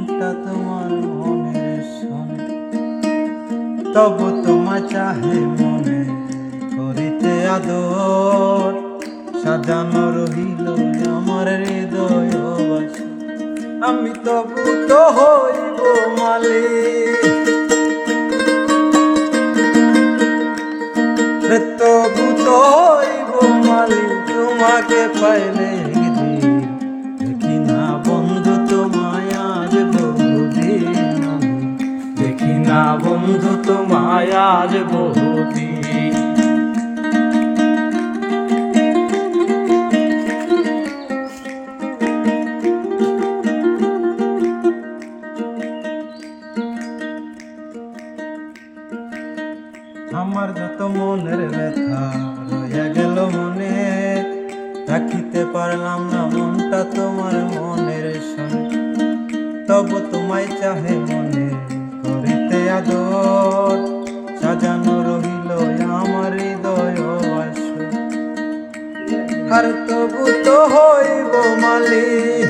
মনটা তোমার মনের শোনে, তবু তোমার চাহে মনে করিতে আদর। সাজানো রহিল আমার হৃদয় বাসা, আমি তবু তো হইব মালিক, তবু তো হইব মালিক তোমাকে পাইলে একদিন। দেখি না বন্ধু তোমায় আজ বহুদিন, দেখি না বন্ধু তোমায় আজ বহুদিন। আমার যত মনের ব্যথা রয়ে গেল মনে, রাখিতে পারলাম না মনটা তোমার মনের শোনে, তবু তোমায় চাহে মনে করিতে আদর। সাজানো রহিল আমার হৃদয় বাসা, আর তবু তো হইব মালিক,